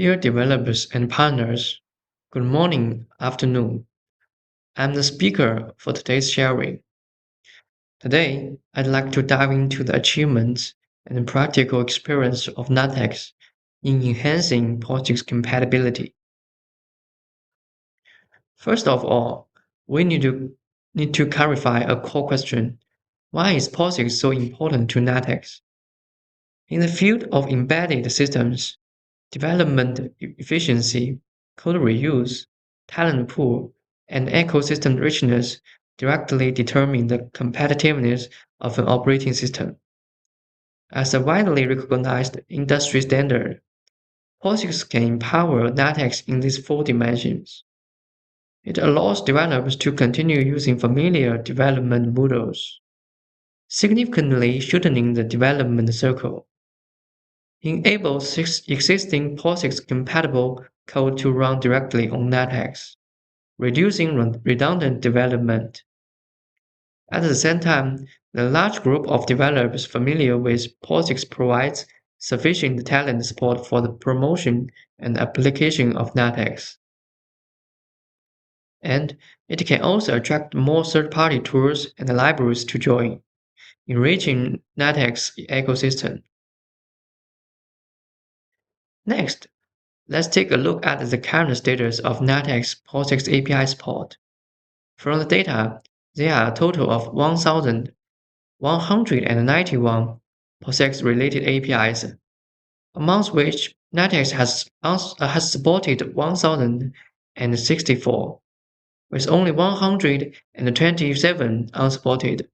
Dear developers and partners, good morning, afternoon. I'm the speaker for today's sharing. Today, I'd like to dive into the achievements and practical experience of NuttX in enhancing POSIX compatibility. First of all, we need to clarify a core question. Why is POSIX so important to NuttX? In the field of embedded systems, development efficiency, code reuse, talent pool, and ecosystem richness directly determine the competitiveness of an operating system. As a widely recognized industry standard, POSIX can empower NuttX in these four dimensions. It allows developers to continue using familiar development models, significantly shortening the development cycle. Enables existing POSIX-compatible code to run directly on NuttX, reducing redundant development. At the same time, the large group of developers familiar with POSIX provides sufficient talent support for the promotion and application of NuttX. And it can also attract more third-party tools and libraries to join, enriching NuttX ecosystem. Next, let's take a look at the current status of NuttX POSIX API support. From the data, there are a total of 1,191 POSIX-related APIs, amongst which NuttX has supported 1,064, with only 127 unsupported,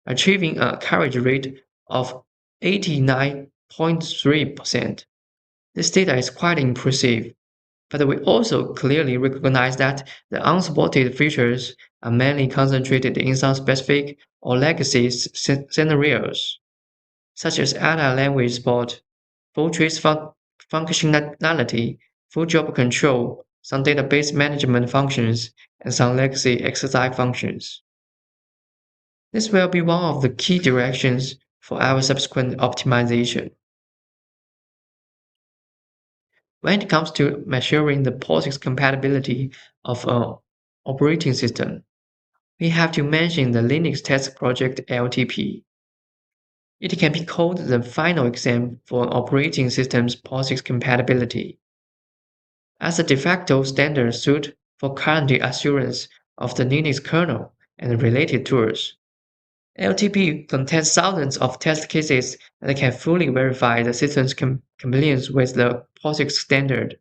achieving a coverage rate of 89.3%. This data is quite impressive, but we also clearly recognize that the unsupported features are mainly concentrated in some specific or legacy scenarios, such as ADA language support, full trace functionality, full job control, some database management functions, and some legacy exercise functions. This will be one of the key directions for our subsequent optimization. When it comes to measuring the POSIX compatibility of an operating system, we have to mention the Linux Test Project LTP. It can be called the final exam for an operating system's POSIX compatibility. As a de facto standard suit for current assurance of the Linux kernel and related tools, LTP contains thousands of test cases that can fully verify the system's compliance with the POSIX standard.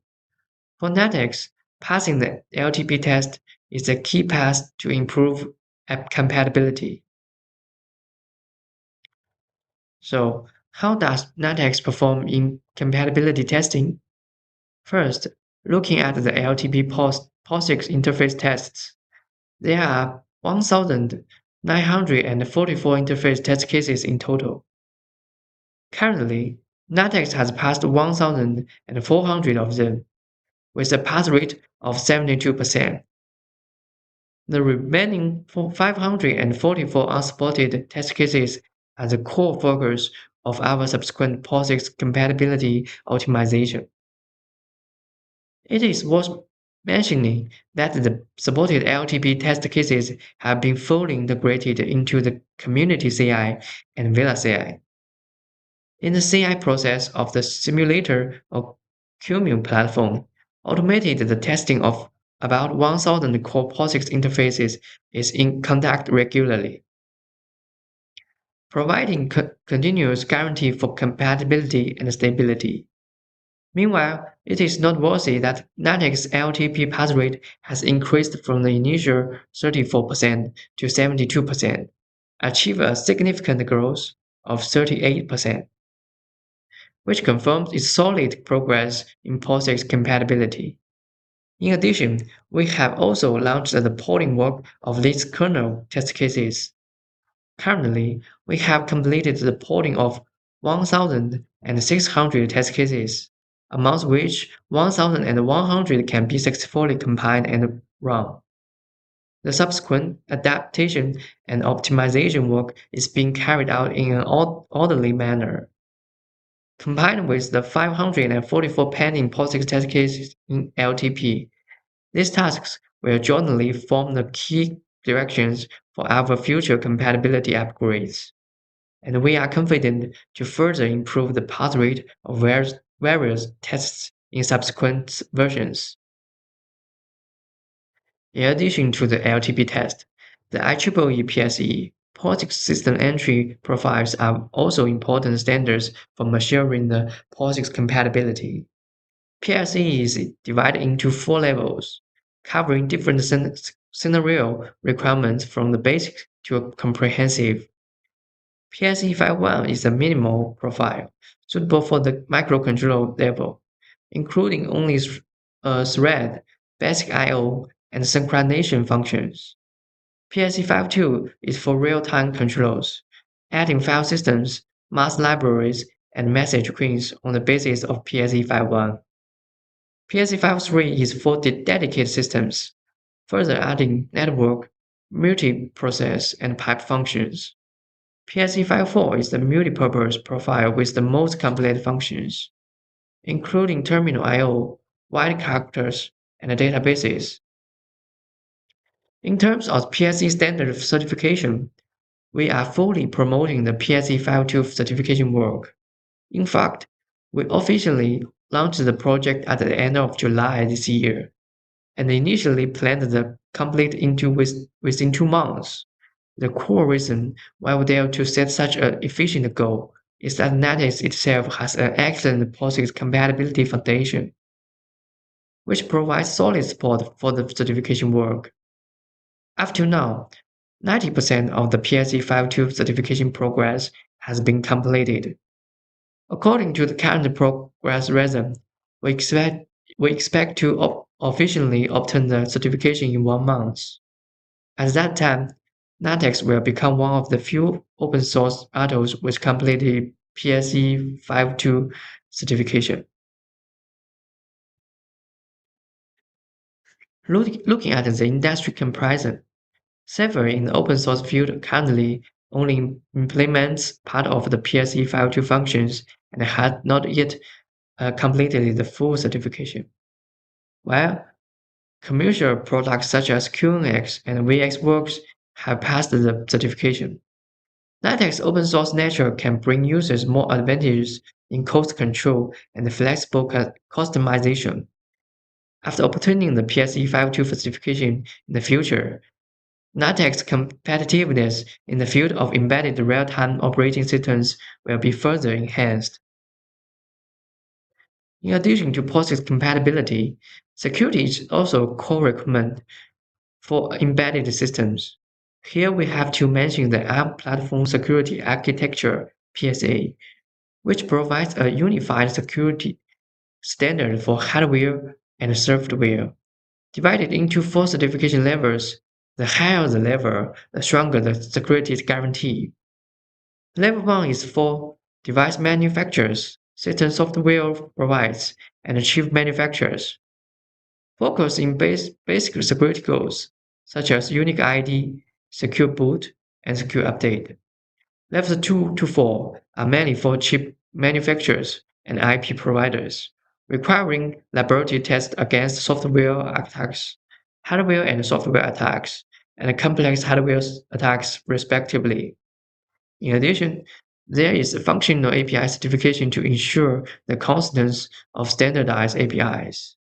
For NuttX, passing the LTP test is a key path to improve app compatibility. So, how does NuttX perform in compatibility testing? First, looking at the LTP POSIX interface tests, there are 1,944 interface test cases in total. Currently, NuttX has passed 1,400 of them, with a pass rate of 72%. The remaining 544 unsupported test cases are the core focus of our subsequent POSIX compatibility optimization. It is worth mentioning that the supported LTP test cases have been fully integrated into the community CI and Villa CI. In the CI process of the simulator or Qemu platform, automated the testing of about 1,000 core POSIX interfaces is in conduct regularly, providing continuous guarantee for compatibility and stability. Meanwhile, it is noteworthy that NuttX LTP pass rate has increased from the initial 34% to 72%, achieving a significant growth of 38%, which confirms its solid progress in POSIX compatibility. In addition, we have also launched the porting work of these kernel test cases. Currently, we have completed the porting of 1,600 test cases, amongst which 1,100 can be successfully compiled and run. The subsequent adaptation and optimization work is being carried out in an orderly manner. Combined with the 544 pending POSIX test cases in LTP, these tasks will jointly form the key directions for our future compatibility upgrades, and we are confident to further improve the pass rate of various tests in subsequent versions. In addition to the LTP test, the IEEE PSE POSIX system entry profiles are also important standards for measuring the POSIX compatibility. PSE is divided into four levels, covering different scenario requirements from the basic to a comprehensive. PSE 5.1 is a minimal profile, suitable for the microcontroller level, including only a thread, basic I/O, and synchronization functions. PSE 5.2 is for real-time controls, adding file systems, mask libraries, and message queues on the basis of PSE 5.1. PSE 5.3 is for the dedicated systems, further adding network, multiprocess, and pipe functions. PSE 5.4 is the multipurpose profile with the most complete functions, including terminal I/O, wide characters, and databases. In terms of PSE standard certification, we are fully promoting the PSE 5.2 certification work. In fact, we officially launched the project at the end of July this year, and initially planned the complete within 2 months. The core reason why we dare to set such an efficient goal is that NuttX itself has an excellent POSIX compatibility foundation, which provides solid support for the certification work. Up to now, 90% of the PSE 5.2 certification progress has been completed. According to the current progress rhythm, we expect, we expect to officially obtain the certification in 1 month. At that time, NuttX will become one of the few open source tools with completed PSE 5.2 certification. Looking at the industry comparison, several in the open source field currently only implements part of the PSE 5.2 functions and has not yet completed the full certification. While commercial products such as QNX and VxWorks have passed the certification. NuttX open source nature can bring users more advantages in cost control and flexible customization. After obtaining the PSE 5.2 certification in the future, NuttX competitiveness in the field of embedded real-time operating systems will be further enhanced. In addition to POSIX compatibility, security is also a core requirement for embedded systems. Here we have to mention the ARM Platform Security Architecture (PSA), which provides a unified security standard for hardware and software. Divided into four certification levels, the higher the level, the stronger the security guarantee. Level 1 is for device manufacturers, system software providers, and chip manufacturers. Focus in basic security goals, such as unique ID, secure boot, and secure update. Levels 2 to 4 are mainly for chip manufacturers and IP providers, requiring laboratory tests against software attacks, hardware and software attacks, and complex hardware attacks, respectively. In addition, there is a functional API certification to ensure the constants of standardized APIs.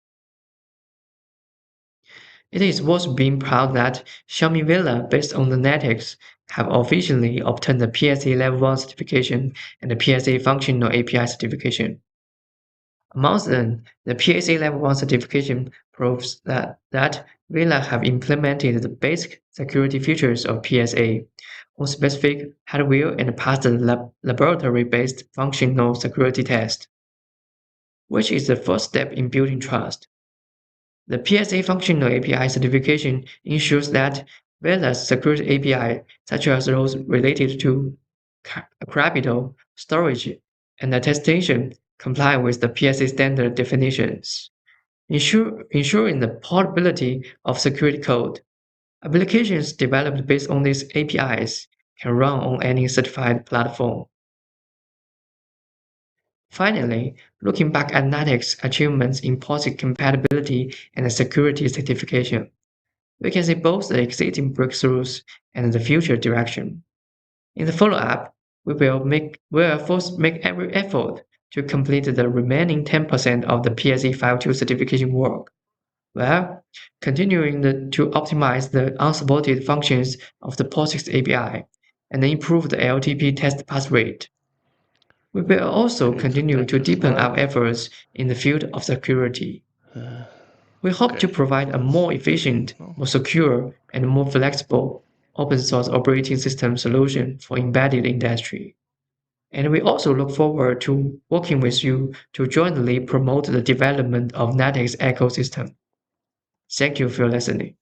It is worth being proud that Xiaomi Villa, based on the NuttX, have officially obtained the PSA Level 1 certification and the PSA Functional API certification. Amongst them, the PSA Level 1 certification proves that Villa have implemented the basic security features of PSA on specific hardware and passed the laboratory-based functional security test, which is the first step in building trust. The PSA Functional API certification ensures that various security API, such as those related to capital, storage, and attestation, comply with the PSA standard definitions, ensuring the portability of security code. Applications developed based on these APIs can run on any certified platform. Finally, looking back at NuttX achievements in POSIX compatibility and security certification, we can see both the existing breakthroughs and the future direction. In the follow-up, we will first make every effort to complete the remaining 10% of the PSE 5.2 certification work, while continuing to optimize the unsupported functions of the POSIX API and improve the LTP test pass rate. We will also I need to continue take to a deepen our slide. efforts in the field of security. We hope to Okay, provide a that's more good. efficient, No? more secure, and more flexible open source operating system solution for embedded industry. And we also look forward to working with you to jointly promote the development of NuttX ecosystem. Thank you for listening.